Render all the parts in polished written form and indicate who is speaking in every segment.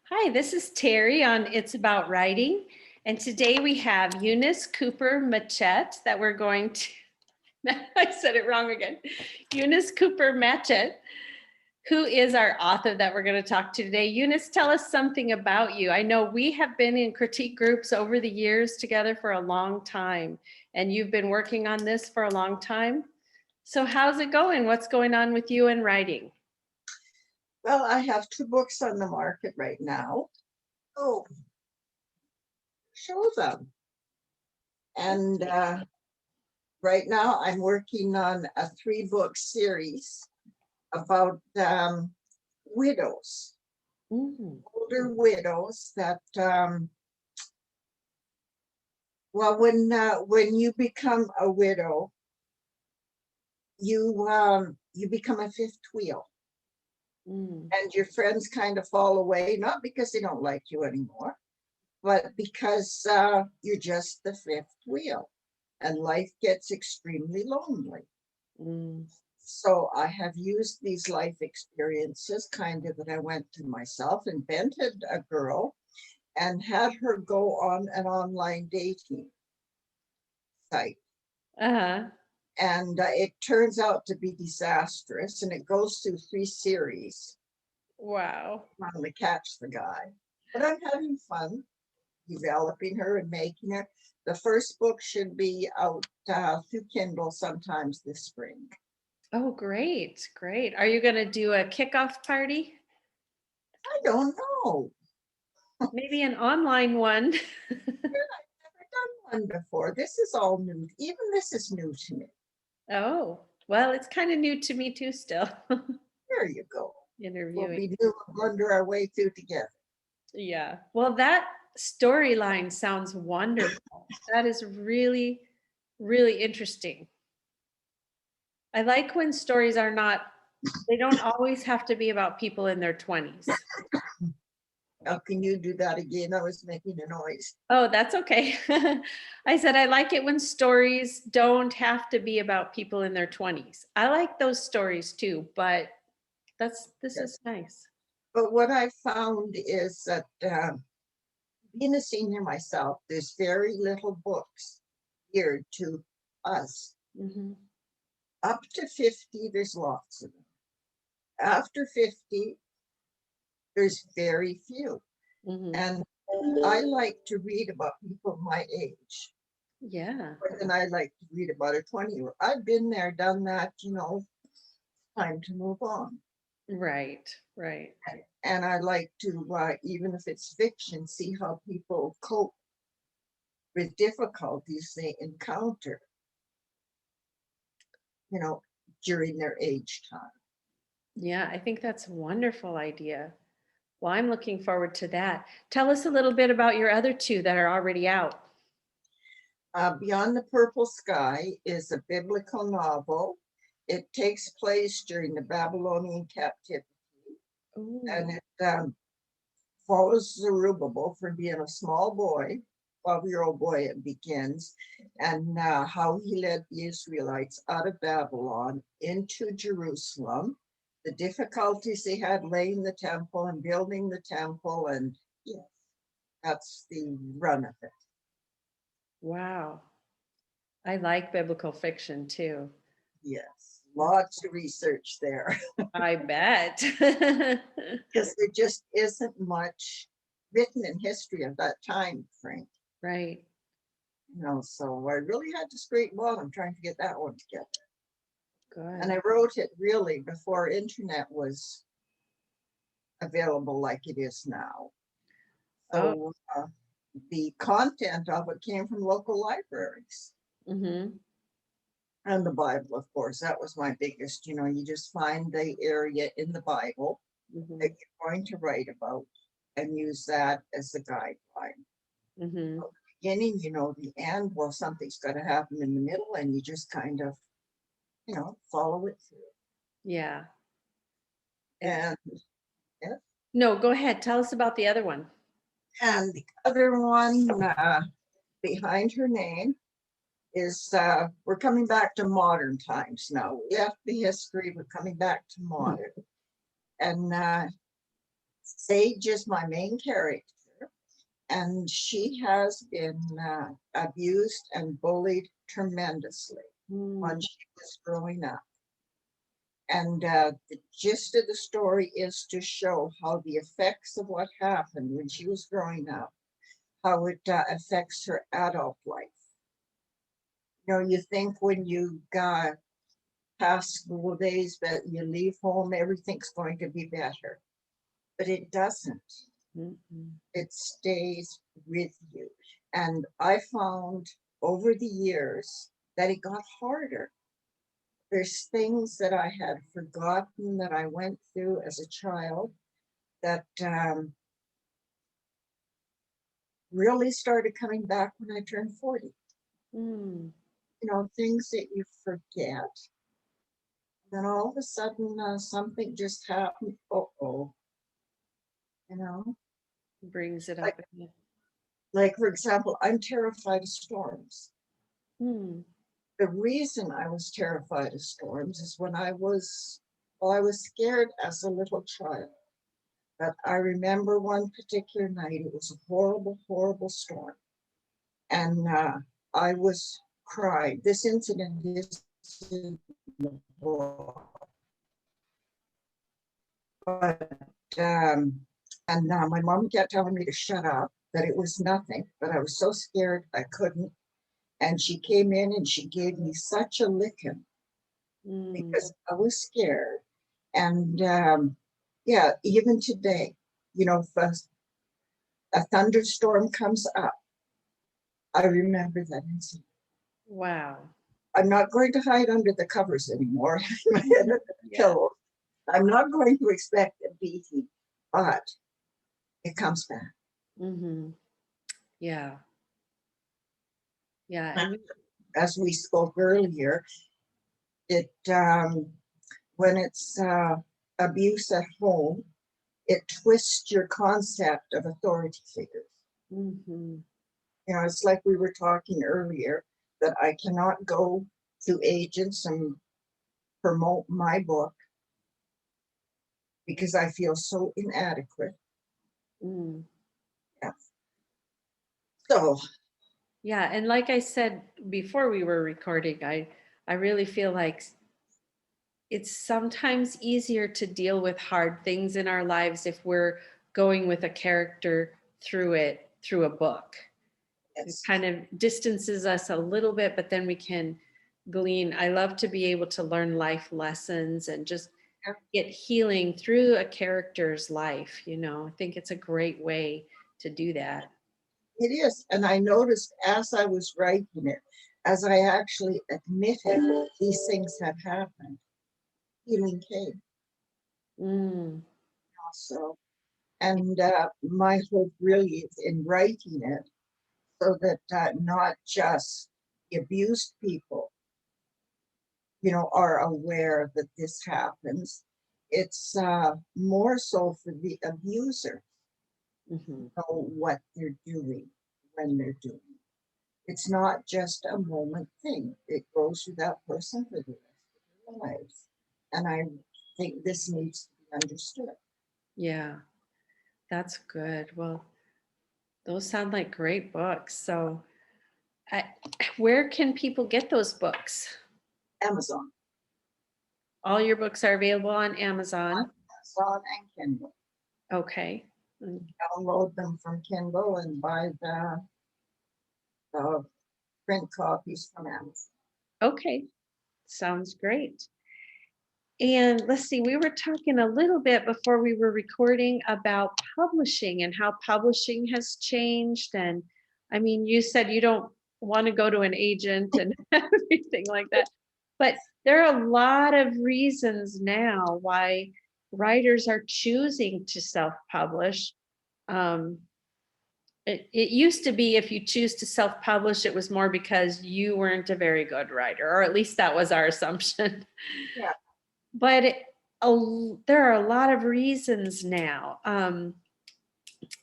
Speaker 1: Hi, this is Terri on It's About Writing. And today we have Eunice Cooper-Matchett that we're going to, I said it wrong again. Eunice Cooper-Matchett, who is our author that we're going to talk to today. Eunice, tell us something about you. I know we have been in critique groups over the years together for a long time, and you've been working on this for a long time. So how's it going? What's going on with you and writing?
Speaker 2: Well, I have two books on the market right now. Oh, show them. And right now I'm working on a 3-book series about widows, older widows that, well, when you become a widow, you become a fifth wheel. And your friends kind of fall away, not because they don't like you anymore, but because you're just the fifth wheel and life gets extremely lonely. So I have used these life experiences kind of that I went through myself, invented a girl and had her go on an online dating site. And it turns out to be disastrous, and it goes through 3 series.
Speaker 1: Wow.
Speaker 2: I'm trying to catch the guy, but I'm having fun developing her and making her. The first book should be out through Kindle sometimes this spring.
Speaker 1: Oh, great, great. Are you going to do a kickoff party?
Speaker 2: I don't know.
Speaker 1: Maybe an online one.
Speaker 2: I've never done one before. This is all new. Even this is new to me.
Speaker 1: Oh, well, it's kind of new to me too still.
Speaker 2: There you go.
Speaker 1: Interviewing.
Speaker 2: We'll be new and blunder our way through together.
Speaker 1: Yeah. Well, that storyline sounds wonderful. That is really, really interesting. I like when stories are not, they don't always have to be about people in their 20s.
Speaker 2: How can you do that again? I was making a noise.
Speaker 1: Oh, that's okay. I said I like it when stories don't have to be about people in their 20s. I like those stories too, but this is nice.
Speaker 2: But what I found is that being a senior myself, there's very little books geared to us. Up to 50, there's lots of them. After 50, there's very few. And I like to read about people my age.
Speaker 1: Yeah.
Speaker 2: More than I like to read about a 20-year-old. I've been there, done that, time to move on.
Speaker 1: Right, right.
Speaker 2: And I like to, even if it's fiction, see how people cope with difficulties they encounter, during their age time.
Speaker 1: Yeah, I think that's a wonderful idea. Well, I'm looking forward to that. Tell us a little bit about your other two that are already out.
Speaker 2: Beyond the Purple Sky is a biblical novel. It takes place during the Babylonian captivity.
Speaker 1: Ooh.
Speaker 2: And it follows Zerubbabel from being a small boy, 12-year-old boy it begins, and how he led the Israelites out of Babylon into Jerusalem, the difficulties they had laying the temple and building the temple, and yes, that's the run of it.
Speaker 1: Wow. I like biblical fiction too.
Speaker 2: Yes, lots of research there.
Speaker 1: I bet.
Speaker 2: Because there just isn't much written in history of that time frame.
Speaker 1: Right.
Speaker 2: So I really had to scrape bottom trying to get that one together.
Speaker 1: Good.
Speaker 2: And I wrote it really before internet was available like it is now. So the content of it came from local libraries. And the Bible, of course, that was my biggest, you just find the area in the Bible that you're going to write about and use that as the guideline. At the beginning, the end, well, something's got to happen in the middle, and you just kind of, follow it through.
Speaker 1: Yeah.
Speaker 2: And yeah.
Speaker 1: No, go ahead. Tell us about the other one.
Speaker 2: And the other one, behind her name, is we're coming back to modern times now. We left the history, we're coming back to modern. And Sage is my main character, and she has been abused and bullied tremendously when she was growing up. And the gist of the story is to show how the effects of what happened when she was growing up, how it affects her adult life. You know, you think when you got past school days that you leave home, everything's going to be better, but it doesn't. It stays with you. And I found over the years that it got harder. There's things that I had forgotten that I went through as a child that really started coming back when I turned 40. You know, things that you forget. Then all of a sudden, something just happened. Uh-oh. You know,
Speaker 1: Brings it up
Speaker 2: like,
Speaker 1: again.
Speaker 2: like for example, I'm terrified of storms.
Speaker 1: Hmm.
Speaker 2: The reason I was terrified of storms is when I was scared as a little child. But I remember one particular night, it was a horrible, horrible storm. And I was crying. This incident is in the book. But, and my mom kept telling me to shut up, that it was nothing, but I was so scared I couldn't. And she came in and she gave me such a licking because I was scared. And yeah, even today, you know, if a thunderstorm comes up, I remember that incident.
Speaker 1: Wow.
Speaker 2: I'm not going to hide under the covers anymore. My head under the pillow. I'm not going to expect a beating, but it comes back.
Speaker 1: Yeah. Yeah.
Speaker 2: And as we spoke earlier, it when it's abuse at home, it twists your concept of authority figures. You know, it's like we were talking earlier that I cannot go to agents and promote my book because I feel so inadequate. Yeah. So
Speaker 1: Yeah, and like I said before we were recording, I really feel like it's sometimes easier to deal with hard things in our lives if we're going with a character through a book. It
Speaker 2: yes,
Speaker 1: kind of distances us a little bit, but then we can glean. I love to be able to learn life lessons and just get healing through a character's life. You know, I think it's a great way to do that.
Speaker 2: it is. And I noticed as I was writing it, as I actually admitted these things had happened, healing came also. And my hope really is in writing it so that not just the abused people, you know, are aware that this happens. It's more so for the abuser to know what they're doing when they're doing it. It's not just a moment thing. It goes with that person for the rest of their lives. And I think this needs to be understood.
Speaker 1: Yeah, that's good. Well, those sound like great books. So, I, where can people get those books?
Speaker 2: Amazon.
Speaker 1: All your books are available on Amazon.
Speaker 2: Amazon and Kindle.
Speaker 1: Okay.
Speaker 2: Download them from Kindle and buy the print copies from Amazon.
Speaker 1: Okay. Sounds great. And let's see, we were talking a little bit before we were recording about publishing and how publishing has changed. And I mean, you said you don't want to go to an agent and everything like that, but there are a lot of reasons now why writers are choosing to self-publish. It used to be if you choose to self-publish, it was more because you weren't a very good writer, or at least that was our assumption.
Speaker 2: Yeah.
Speaker 1: But there are a lot of reasons now. And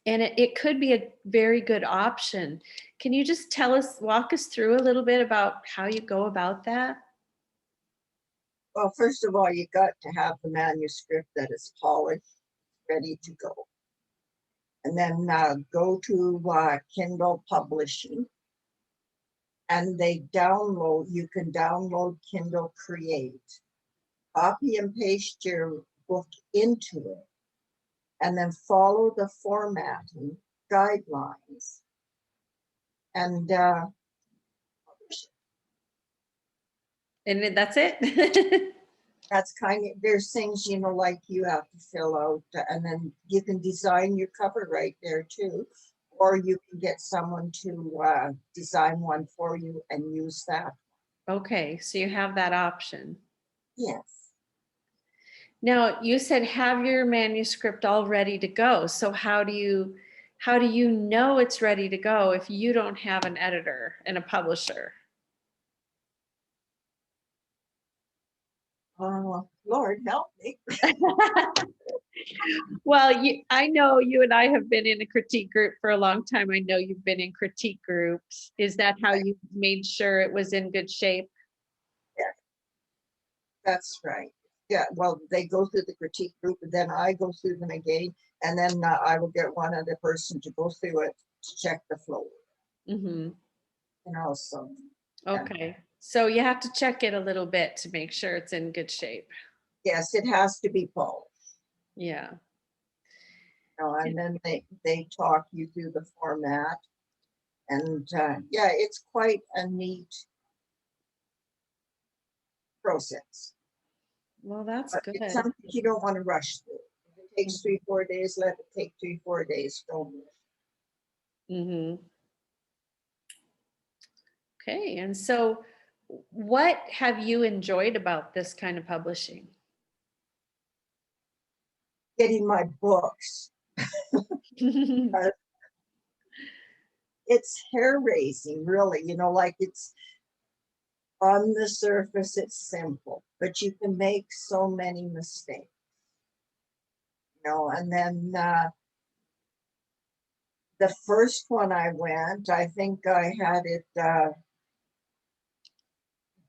Speaker 1: it could be a very good option. Can you just walk us through a little bit about how you go about that?
Speaker 2: Well, first of all, you got to have the manuscript that is polished, ready to go. and then go to Kindle Publishing, and you can download Kindle Create, copy and paste your book into it, and then follow the formatting guidelines and publish it.
Speaker 1: And then that's it?
Speaker 2: That's kind of, there's things, you know, like you have to fill out, and then you can design your cover right there too. Or you can get someone to design one for you and use that.
Speaker 1: Okay, so you have that option.
Speaker 2: Yes.
Speaker 1: Now, you said have your manuscript all ready to go. So how do you know it's ready to go if you don't have an editor and a publisher?
Speaker 2: Lord help me.
Speaker 1: Well, I know you and I have been in a critique group for a long time. I know you've been in critique groups. Is that how you made sure it was in good shape?
Speaker 2: Yeah, that's right. Yeah, well, they go through the critique group, and then I go through them again, and then I will get one other person to go through it to check the flow.
Speaker 1: Mm-hmm.
Speaker 2: You know, so.
Speaker 1: Okay. So you have to check it a little bit to make sure it's in good shape.
Speaker 2: Yes, it has to be polished.
Speaker 1: Yeah.
Speaker 2: You know, and then they talk you through the format, and yeah, it's quite a neat process.
Speaker 1: Well, that's
Speaker 2: But
Speaker 1: good.
Speaker 2: it's something you don't want to rush through. If it takes 3-4 days, let it take 3-4 days. Don't rush.
Speaker 1: Mm-hmm. Okay. And so what have you enjoyed about this kind of publishing?
Speaker 2: Getting my books. It's hair raising, really. You know, like it's on the surface, it's simple, but you can make so many mistakes. You know, and then the first one I went, I think I had it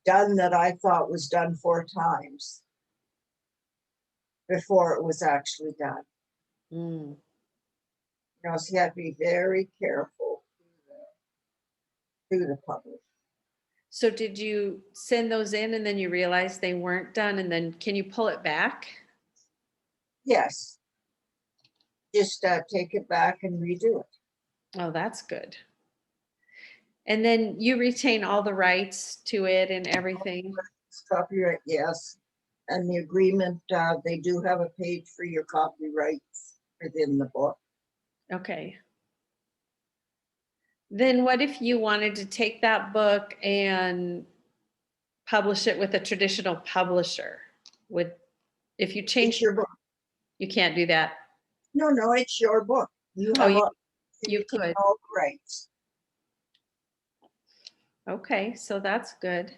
Speaker 2: done that I thought was done 4 times before it was actually done.
Speaker 1: Mm.
Speaker 2: You know, so you have to be very careful through the publish.
Speaker 1: So did you send those in and then you realized they weren't done, and then can you pull it back?
Speaker 2: Yes, just take it back and redo it.
Speaker 1: Oh, that's good. And then you retain all the rights to it and everything.
Speaker 2: It's copyright, yes. And the agreement, they do have a page for your copyrights within the book.
Speaker 1: Okay. Then what if you wanted to take that book and publish it with a traditional publisher? If you
Speaker 2: It's
Speaker 1: change,
Speaker 2: your book.
Speaker 1: you can't do that.
Speaker 2: No, it's your book. You
Speaker 1: Oh,
Speaker 2: have
Speaker 1: you could.
Speaker 2: all the rights.
Speaker 1: Okay, so that's good.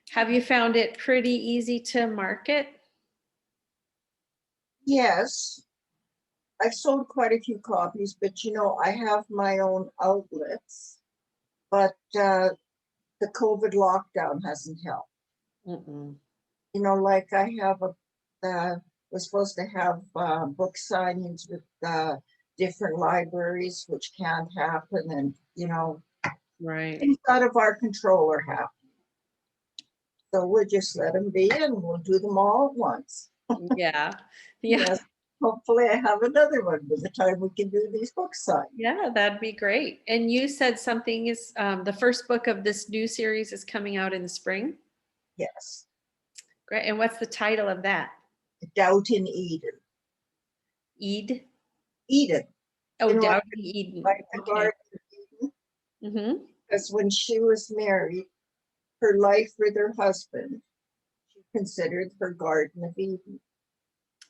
Speaker 1: Have you found it pretty easy to market?
Speaker 2: Yes, I've sold quite a few copies, but you know, I have my own outlets, but the COVID lockdown hasn't helped.
Speaker 1: Mm-mm.
Speaker 2: You know, like I have we're supposed to have book signings with different libraries, which can't happen, and you know,
Speaker 1: Right.
Speaker 2: things out of our control are happening. So we'll just let them be, and we'll do them all at once.
Speaker 1: Yeah. Yeah.
Speaker 2: Yes. Hopefully I have another one by the time we can do these book signings.
Speaker 1: Yeah, that'd be great. And you said something is the first book of this new series is coming out in the spring.
Speaker 2: Yes.
Speaker 1: Great. And what's the title of that?
Speaker 2: Doubt in Eden.
Speaker 1: Ede?
Speaker 2: Eden.
Speaker 1: Oh,
Speaker 2: You know,
Speaker 1: Doubt in Eden.
Speaker 2: like the
Speaker 1: Okay.
Speaker 2: Garden of Eden.
Speaker 1: Mm-hmm.
Speaker 2: Because when she was married, her life with her husband, she considered her Garden of Eden.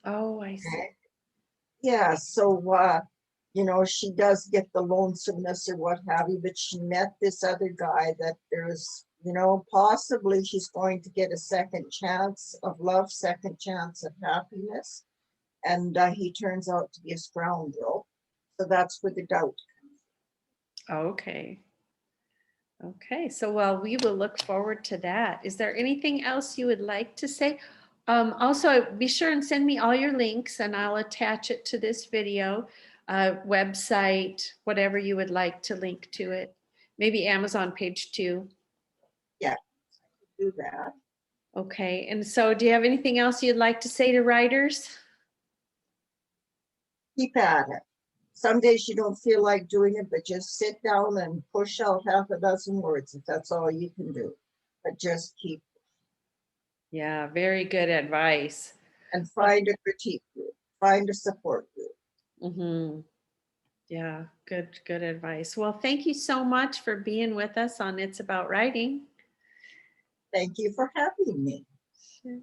Speaker 1: Oh, I see.
Speaker 2: Okay. Yeah, so you know, she does get the lonesomeness or what have you, but she met this other guy that there's, you know, possibly she's going to get a second chance of love, second chance of happiness. And he turns out to be a scoundrel. So that's where the doubt comes.
Speaker 1: Okay. Okay. So, well, we will look forward to that. Is there anything else you would like to say? Also, be sure and send me all your links and I'll attach it to this video. website, whatever you would like to link to it. Maybe Amazon page too.
Speaker 2: Do that.
Speaker 1: Okay, and so do you have anything else you'd like to say to writers?
Speaker 2: Keep at it. Some days you don't feel like doing it, but just sit down and push out half a dozen words if that's all you can do. But just keep
Speaker 1: Yeah, very good advice.
Speaker 2: and find a critique group, find a support group.
Speaker 1: Mm-hmm. Yeah, good advice. Well, thank you so much for being with us on It's About Writing.
Speaker 2: Thank you for having me.
Speaker 1: Sure.